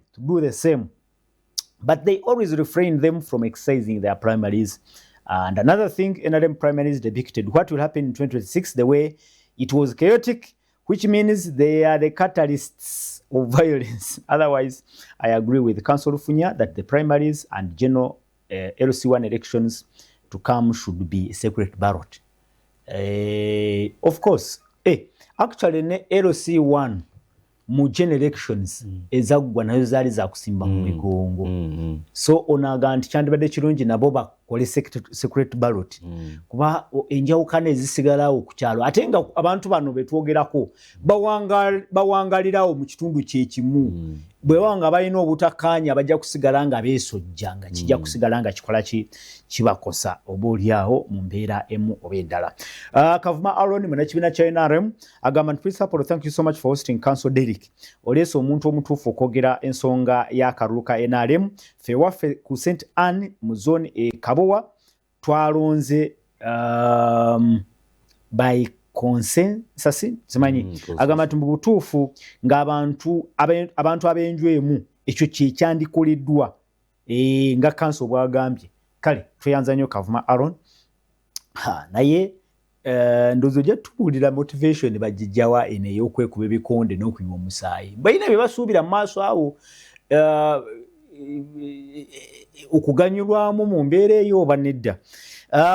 but they always refrain them from exercising their primaries. And another thing, NRM primaries depicted what will happen in 2026 the way it was chaotic, which means they are the catalysts of violence. Otherwise, I agree with Council Lufunya that the primaries and general LC1 elections to come should be a secret ballot. Of course, actually LC1 mu general elections ezaggwa nayo zaali za kusimba mu migongo. So onaga nti kyandibadde kirungi nabo bakole secret ballot kuba enjawukana ezisigalawo ku kyalo ate nga abantu bano betwogerako bawangalirawo mu kitundu kyekimu bwe wanga balina obutakkaanya bajja kusigala nga beesojja nga kijja kusigala nga kikola kibakosa oba oliawo mu mbeera emu oba endala. Kavuma Aaron munnakibiina kya NRM agamba nti Principal, thank you so much for hosting Council Derrick. Oleese omuntu omutuufu okwogera ensonga y'akalulu ka NRM. Ffe waffe ku St Anne mu zone e Kabowa twalonze by consensus simanyi agamba nti mu butuufu ng'abantu ab'enju emu ekyo kyekyandikoleddwa nga Council bwagambye. Kale tweyanza nnyo Kavuma Aaron naye ndozo gye tubuulira motivation bagijjawa eno ey'okwekuba ebikonde n'okunywa omusaayi balina bye basuubira mu maaso awo okuganyulwamu mu mbeera eyo oba nedda.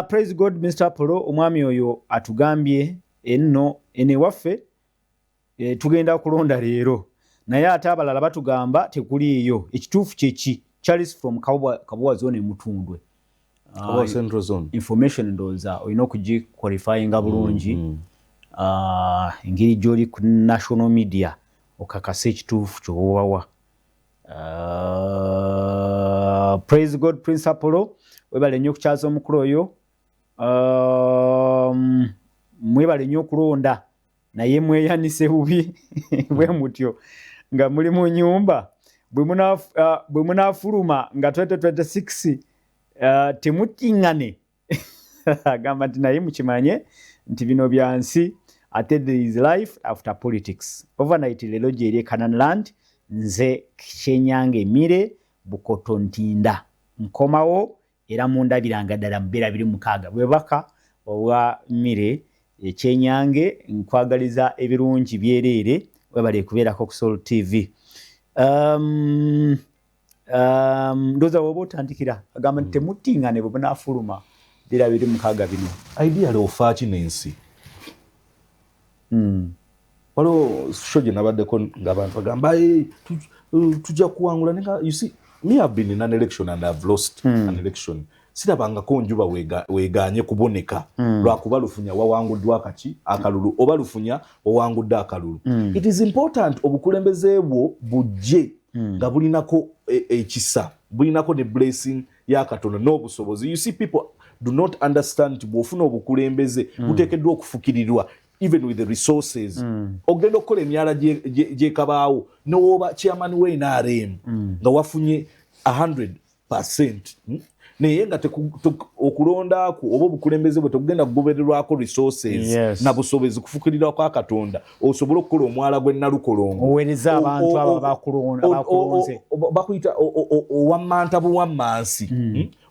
Praise God Mr. Polo omwami oyo atugambye enno ewaffe tugenda kulonda leero naye ate abalala batugamba tekuliiyo ekituufu kyeki. Charles from Kabowa zone Mutundwe. Central zone. Information ndowooza olina okugiqualifyinga bulungi engeri gy'oli ku national media okakasa ekituufu ky'owawa. Praise God Principal webale nnyo okukyaza omukulu oyo mwebale nnyo okulonda naye mweyanise bubi bwe mutyo nga muli mu nyumba bwe munaafuluma nga 2026 temutiŋŋane agamba nti naye mukimanye nti bino byansi ate there is life after politics. Overnight leero gyeri e Canaanland nze Kyenyange Mire Bukoto Ntinda nkomawo era mundabiranga ddala mu 26 bwebaka obwa Mire Kyenyange nkwagaliza ebirungi byereere webale kubeerako ku Soul TV. Ndoza woba otandikira agamba nti temutiŋŋane bwe bunaafuluma 26 bino. Ideally ofaki n'ensi. waliwo show gye nabaddeko ng'abantu bagamba tujja kuwangula nenga you see me have been in an election and I've lost an election sirabangako njuba weeganye kuboneka lwakuba lufunya wawanguddwa kaki akalulu oba lufunya wawangudde akalulu it is important obukulembeze bwo bujje nga bulinako ekisa bulinako ne blessing ya Katonda n'obusobozi. You see people do not understand nti bw'ofuna obukulembeze buteekeddwa okufukirirwa even with the resources. Ogenda okukola emyala gyekabaawo n'oba chairman we NRM nga wafunye 100%. Naye nga okulonda ku oba obukulembeze bwe togenda kugobererwako resources na busobozi kufukirira kwa Katonda osobola okukola omwala gwe Nalukolongo owereza abantu abo bakulonze bakuyita owamanta buwammansi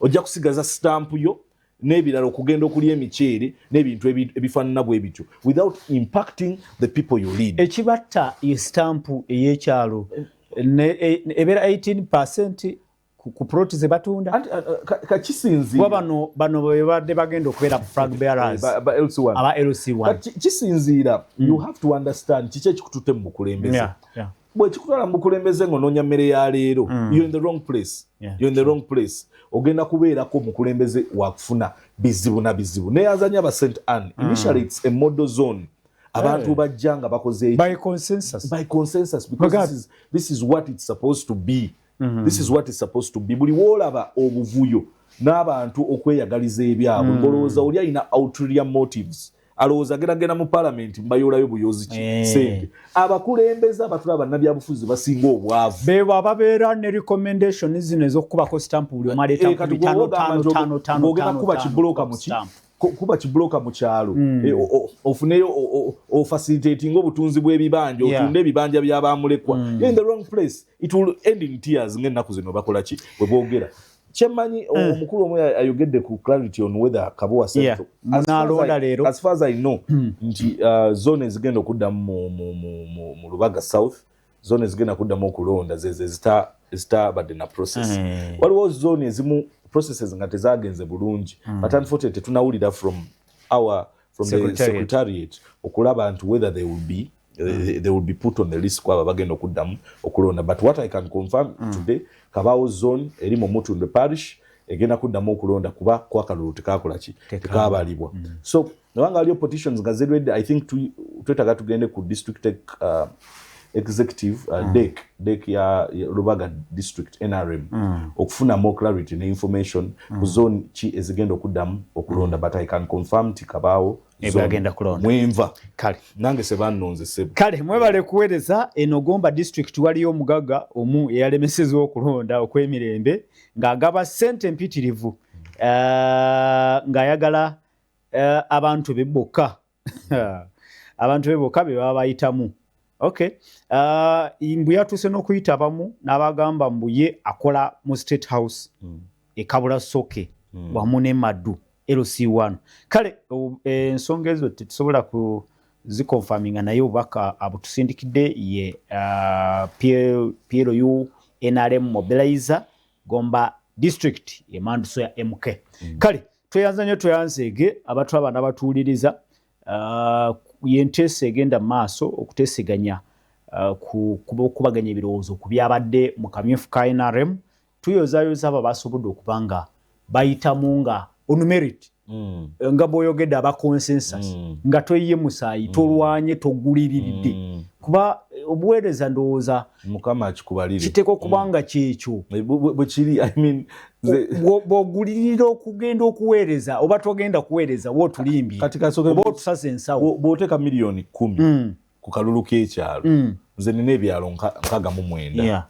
ojja kusigaza stamp yo n'ebirala okugenda okulya emiceere n'ebintu ebifaanana bwe bityo without impacting the people you lead. Ekibatta ye stamp ey'ekyalo ebeera 18% ku ploti ze batunda kakisinziira bano bwe badde bagenda okubeera flag bearers aba LC1 kisinziira you have to understand kiki ekikututte mu bukulembeze bwe kikutwala mu bukulembeze ng'onoonya mmere ya leero you're in the wrong place you're in the wrong place ogenda kubeerako mukulembeze wakufuna bizibu na bizibu neyazanya aba St. Anne initially it's a model zone abantu bajja nga bakoze by consensus because this is what it's supposed to be. This is what is supposed to be. Buli wolaba obuvuyo n'abantu okweyagaliza ebyabwe ngolowooza oli alina ulterior motives alowooza geragera mu parliament mbayolayo buyozi sente abakulembeza abatula bannabyabufuzi basinga obwavu bebo ababeera ne recommendation zino ez'okukubako stamp buli omu aleeta kuba kibloka mu kyalo ofuneyo ofacilitating obutunzi bw'ebibanja otunde ebibanja by'abamulekwa in the wrong place it will end in tears ng'ennaku zino bakola ki bwe boogera kyemmanyi omukulu omu ayogedde ku clarity on whether Kabowa Central as far as I know nti zone ezigenda okuddamu mu Lubaga South zone ezigenda kuddamu okulonda zitabadde na process waliwo zone ezimu processes nga tezagenze bulungi but unfortunately tunawulira from the secretariat okulaba nti whether they will be put on the list kwaba bagenda okuddamu okulonda but what I can confirm today Kabawo zone eri mu Mutundwe parish egenda kuddamu okulonda kuba kwakalulu tekakolaki tekabalibwa so nabanga aliyo petitions nga zedwedde I think twetaga tugende ku district executive DEC ya Lubaga district NRM okufuna more clarity ne information ku zone chi ezigenda okuddamu okulonda but I can confirm ti Kabawo ebagenda kulonda mwenva kale nange se bannonze sebo kale mwebale kuweereza eno Gomba district waliyo omugaga omu eyalemesezza okulonda okwemirembe ng'agaba ssente mpitirivu ng'ayagala abantu bebboka abantu bebboka be baba bayitamu. Okay. Mbu yatuuse n'okuyitabamu n'abagamba mbu ye akola mu State House ekabula soke wamu ne Maddu LC1. Kale ensonga ezo tetusobola kuzikonfaminga naye obubaka abutusindikidde ye PLU NRM Mobilizer Gomba District ye Manduso ya MK. Kale tweyanza nnyo tweyanzeege abantu abana batuuliriza yenteesa egenda maaso okuteeseganya kubaganya ebirowoozo ku byabadde mu kamyufu ka NRM tuyozaayoza abo basobodde okuba nga bayitamu nga on merit nga bw'oyogedde aba consensus nga toyiye musaayi tolwanye toguliriridde kuba obuweereza ndowooza Mukama akikubalire kiteekwa okuba nga kyekyo bwe kiri I mean bw'ogulirira okugenda okuweereza oba togenda kuweereza wootulimbye oba otusaze ensawo bw'oteeka miliyoni 10 ku kalulu k'ekyalo nze nina ebyalo 69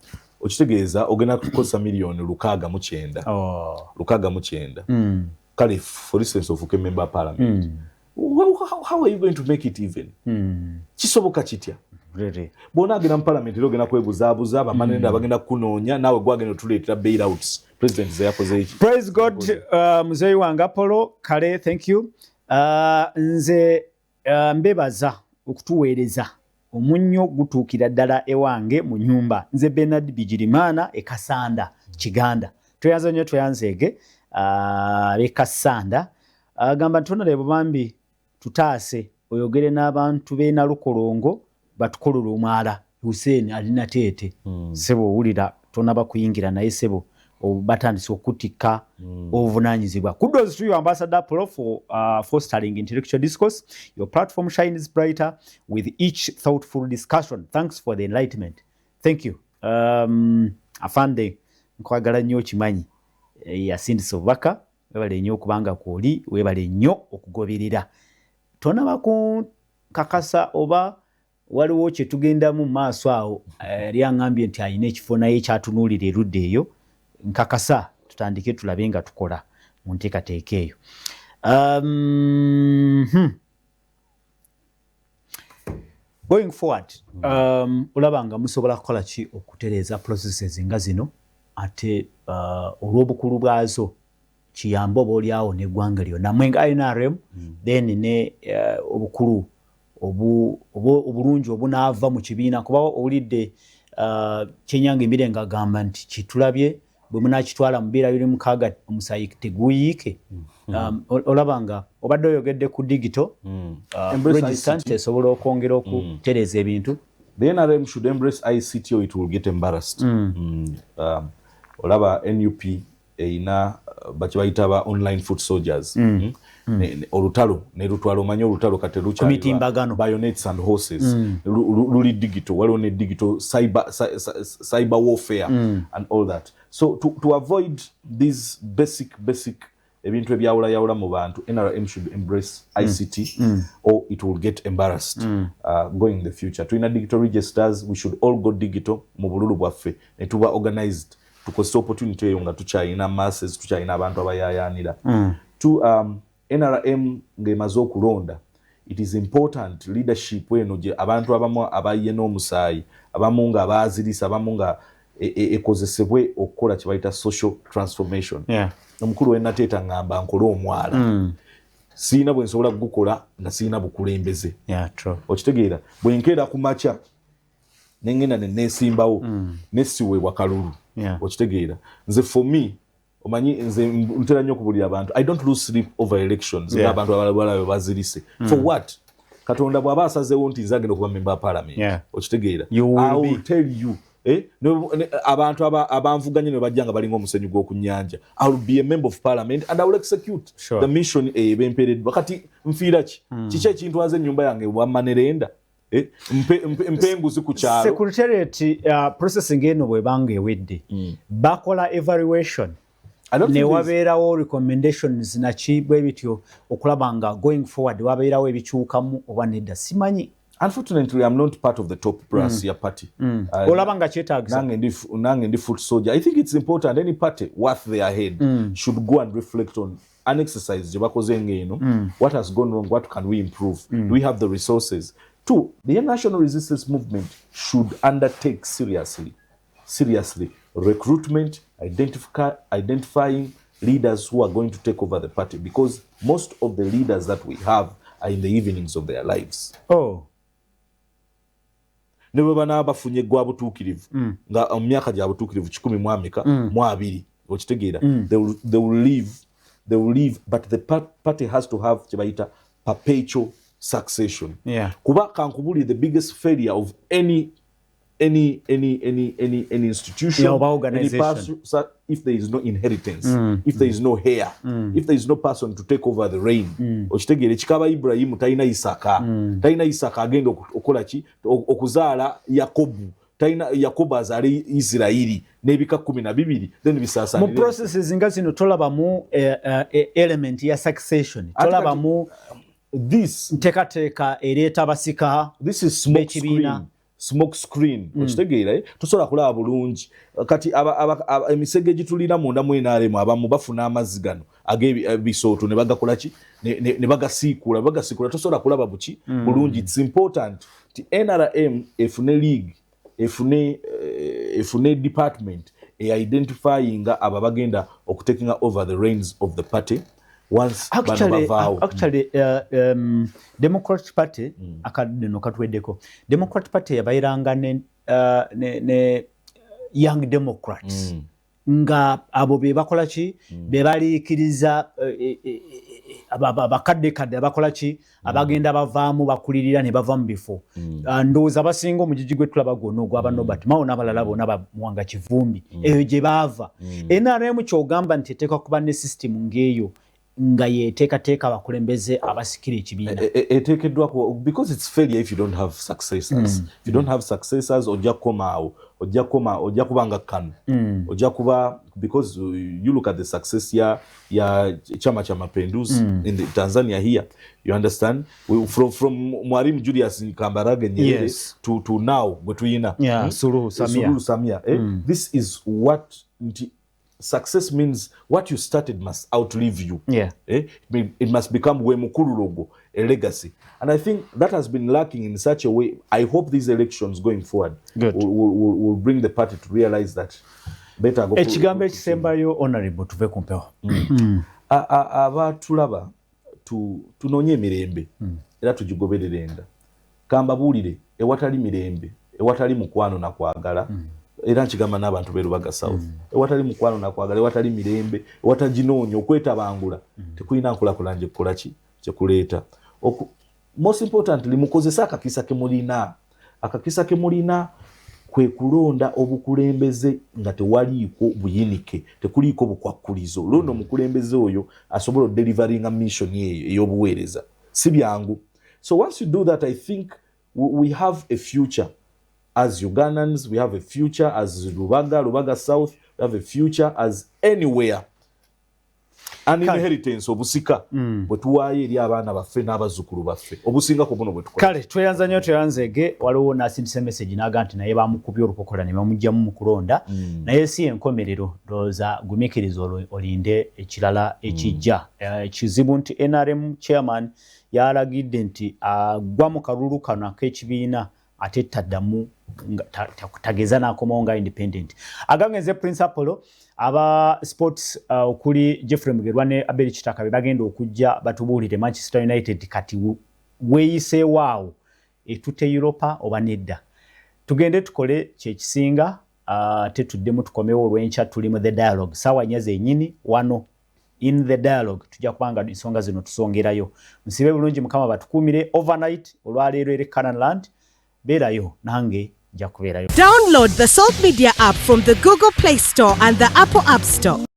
okitegeeza ogenda kukozesa miliyoni 69 kale for instance ofuuka member of parliament how are you going to make it even kisoboka kitya bona agenda mu parliament era ogenda kwebuzaabuza abamanenda bagenda kukunoonya naawe gwagenda otuleetera bailouts president zeyakoze eki. Praise God. Muzeeyi wange Apollo kale thank you. Nze mbebaza okutuweereza omunnyo gutuukira ddala ewange mu nnyumba. Nze Bernard Bigirimana Kasanda Kiganda. Tweyanze nnyo tweyanzeege Kasanda agamba nti Honorable Bambi tutaase oyogere n'abantu b'e Nalukolongo batukolula omwala Hussein alina teete sebo wulira tonaba kuyingira naye sebo batandise okutikka obuvunanyizibwa. Kudos to you, Ambassador Pro, for fostering intellectual discourse. Your platform shines brighter with each thoughtful discussion. Thanks for the enlightenment. Thank you. Afande nkwagala nnyo kimanyi yasindisa obubaka webale nnyo okubanga kwoli webale nnyo okugoberera tonaba ku kakasa oba waliwo kye tugendamu mu maaso awo yali aŋŋambye nti alina ekifo naye kyatunuulira erudde eyo nkakasa tutandike tulabe nga tukola mu nteekateeka eyo. Going forward, olaba nga musobola kukola ki okutereeza processes nga zino ate olw'obukulu bwazo kiyambe oba olyawo n'eggwanga lyonna mmwe nga NRM then ne obukulu obulungi obunaava mu kibiina kuba owulidde Kyenyange Emirenga agamba nti kitulabye bwe munakitwala mu 2006 omusaayi teguyiike. Olaba nga obadde oyogedde ku digital register esobola okwongera okutereeza ebintu. The NRM should embrace ICT or it will get embarrassed. Olaba NUP eina bakibayita ba online foot soldiers. Olutalo ne lutwalo manyo olutalo kate lucha bayonets and horses luli digital waliwo ne digital cyber warfare and all that. So to avoid these basic ebintu ebyawula mu bantu, NRM should embrace ICT or it will get embarrassed going in the future. Tuina digital registers, we should all go digital mu bululu bwaffe ne tuba organized tukozesa opportunity eyo nga tukyayina masses tukyayina abantu abayayanira. NRM ngemaze okulonda, it is important leadership eno gye abantu abamu abaye n'omusaayi abamu nga baazirisa abamu nga ekozesebwe okukola kye bayita social transformation. Omukulu wenateeta ngamba nkola omwala siina bwe nsobola kugukola nga siina bukulembeze. Okitegeera bwe nkeera ku makya nengenda nesimbawo nesiweebwa kalulu. Okitegeera nze for me omanyi nze ntera nnyo okubulira abantu I don't lose sleep over elections ng'abantu abalala bazirise for what Katonda bw'aba asazeewo nti nze agenda okuba member of parliament. Okitegeera I will tell you abantu abanvuganye ne bajja nga balinga omusenyu gw'oku nnyanja I will be a member of parliament and I will execute the mission ebempereddwa. Kati nfiira kiki ekintwaza ennyumba yange bwammanerenda mpenguzi ku kyalo secretariat processing eno bwebanga ewedde bakola evaluation ne wabeerawo recommendations naki bwe bityo okulaba nga going forward wabeerawo ebikyukamu oba nedda simanyi. Unfortunately, I'm not part of the top brass ya party. Olaba nga kyetaagisa nange ndi foot soldier. I think it's important any party worth their head should go and reflect on an exercise gye bakoze ng'eno. What has gone wrong? What can we improve? Do we have the resources? Two, the national resistance movement should undertake seriously recruitment, identifying leaders who are going to take over the party, because most of the leaders that we have are in the evenings of their lives. Ne bwe bana bafunye gwa butuukirivu nga mu myaka gya butuukirivu 10 mu ameka mu 2 okitegeera they will leave but the party has to have kyebayita perpetual succession. Kuba kankubuli the biggest failure of any institution, any person, if there is no inheritance, if there is no heir, if there is no person to take over the reign. Okitegeere kikaba Ibrahim talina Isaka agenda okola ki okuzaala Yakobu, talina Yakobu azaale Isirairi n'ebika 12 then bisasanire mu processes nga zino tolabamu element ya succession, tolabamu this nteekateeka ereeta basika. This is smoke screen. Okitegeera tusobola kulaba bulungi kati emisege gitulina munda mu NRM abamu bafuna amazzi gano ag'ebisooto ne bagakola ki ne bagasiikula tusobola kulaba buki bulungi. It's important ti NRM efune league efune department identifying aba bagenda okutaking over the reins of the party once actually Democratic Party akadeno katweddeko Democratic Party yabayiranga ne Young Democrats nga abo be bakola ki be baliikiriza abakadde abakola ki abagenda bavaamu bakulirira ne bava mu bifo ndowooza abasinga omugigi gwe tulaba gwonna ogwaba Norbert Mao n'abalala bonna bamuwanga kivumbi eyo gye baava NRM kyogamba nti eteekwa kuba ne system ng'eyo nga yeteekateeka abakulembeze abasikira ekibiina eteekeddwako because it's failure if you don't have successors if you don't have successors ojja kukomaawo ojja kubanga kano ojja kuba because you look at the success ya chama cha mapinduzi in the Tanzania here you understand from Mwalimu Julius Kambarage Nyerere to now gwe tuyina Suluhu Samia this is what success means what you started must outlive you. It must become Wemukuru a legacy. And I think that has been lacking in such a way. I hope these elections going forward will bring the party to realize that better go. Ekigambo ekisembayo honorable tuve kumpewa. Abatulaba tunonye emirembe era tugigobererenda. Kambabulire ewatali mirembe ewatali mukwano na kwagala era nkigamba n'abantu be Lubaga South ewatali mukwano na kwagala ewatali mirembe ewataginoonya okwetabangula tekulina nkulakulanje kukola ki kyekuleeta most importantly mukozesa akakisa ke mulina kwe kulonda obukulembeze nga tewaliiko buyinike tekuliiko bukwakulizo lono omukulembeze oyo asobola delivering mission ey'obuweereza si byangu. So once you do that, I think we have a future as Ugandans, we have a future as Lubaga South, we have a future as anywhere. An inheritance obusika bwetuwaayo eri abaana baffe n'abazzukulu baffe obusinga ku buno bwetukola. Kale tweyanza nnyo tweyanzege waliwo n'asindisa message n'aga nti naye bamukubye olukokola ne bamugyamu mu kulonda naye si enkomerero ndowooza gumiikiriza olinde ekirala ekijja ekizibu nti NRM chairman yalagidde nti agwa mu kalulu kano ak'ekibiina ate taddamu tageza n'akomawo nga independent. Agangenze principal aba sports okuli Jeffrey Mugerwa ne Abel Kitaka be bagenda okujja batubuulire Manchester United kati weeyise waawo etute Europa oba nedda. Tugende tukole kyekisinga tetuddemu tukomewo olw'enkya tuli mu the dialogue sawa nyaze ennyini wano in the dialogue tujja kubanga ensonga zino tusongerayo. Musibe bulungi Mukama batukuumire overnight olwaleero eri Canaanland beerayo nange nja kubeerayo. Download the Salt Media app from the Google Play Store and the Apple App Store.